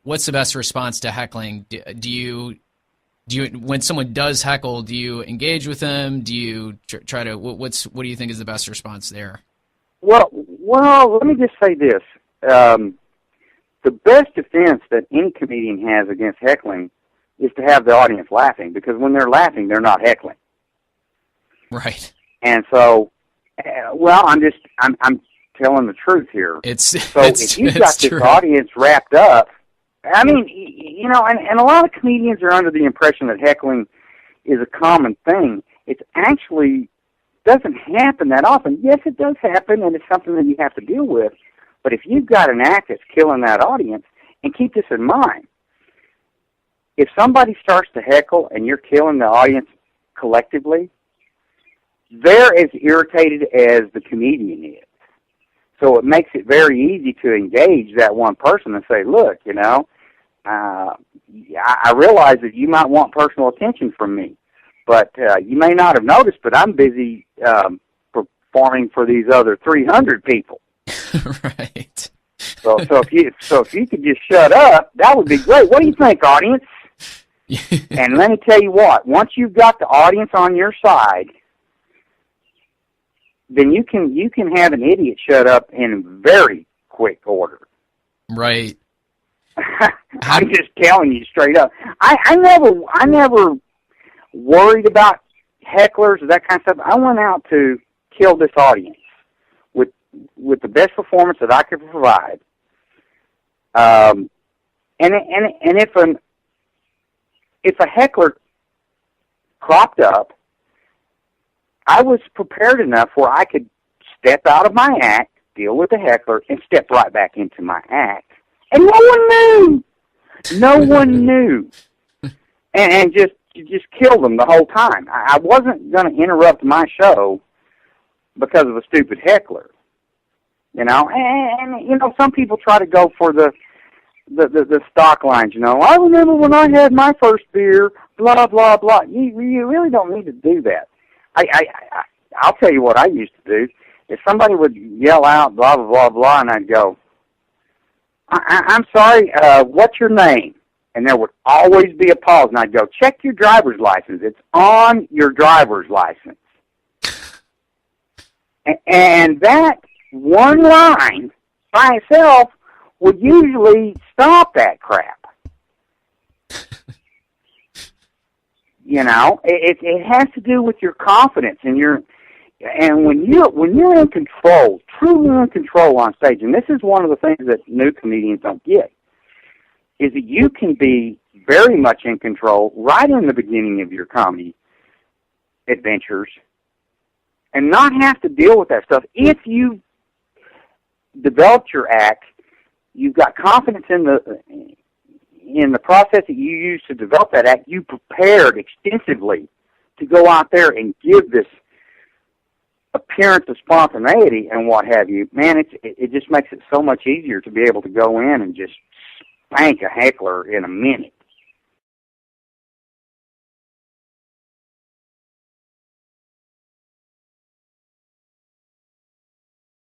what's the best response to heckling? Do you when someone does heckle, do you engage with them? Do you try to what do you think is the best response there? Well, let me just say this. The best defense that any comedian has against heckling is to have the audience laughing, because when they're laughing, they're not heckling. Right. And so, well, I'm telling the truth here. If you've got this audience wrapped up, I mean, you know, and a lot of comedians are under the impression that heckling is a common thing. It actually doesn't happen that often. Yes, it does happen, and it's something that you have to deal with. But if you've got an act that's killing that audience, and keep this in mind, if somebody starts to heckle and you're killing the audience collectively, they're as irritated as the comedian is. So it makes it very easy to engage that one person and say, look, you know, I realize that you might want personal attention from me, but you may not have noticed, but I'm busy performing for these other 300 people. Right. So if you could just shut up, that would be great. What do you think, audience? And let me tell you what, once you've got the audience on your side, then you can have an idiot shut up in very quick order. Right. I'm just telling you straight up. I never worried about hecklers or that kind of stuff. I went out to kill this audience with the best performance that I could provide. And if a heckler cropped up, I was prepared enough where I could step out of my act, deal with the heckler, and step right back into my act. And no one knew. No one knew. And just kill them the whole time. I wasn't going to interrupt my show because of a stupid heckler. You know, and you know, some people try to go for the stock lines. You know, I remember when I had my first beer, blah blah blah. You really don't need to do that. I'll tell you what I used to do. If somebody would yell out blah blah blah blah, and I'd go, I'm sorry, what's your name? And there would always be a pause, and I'd go, check your driver's license. It's on your driver's license. And that one line by itself would usually stop that crap. You know, it has to do with your confidence and when you're in control, truly in control on stage. And this is one of the things that new comedians don't get, is that you can be very much in control right in the beginning of your comedy adventures and not have to deal with that stuff. If you developed your act, you've got confidence in the process that you use to develop that act, you prepared extensively to go out there and give this appearance of spontaneity and what have you. Man, it just makes it so much easier to be able to go in and just spank a heckler in a minute.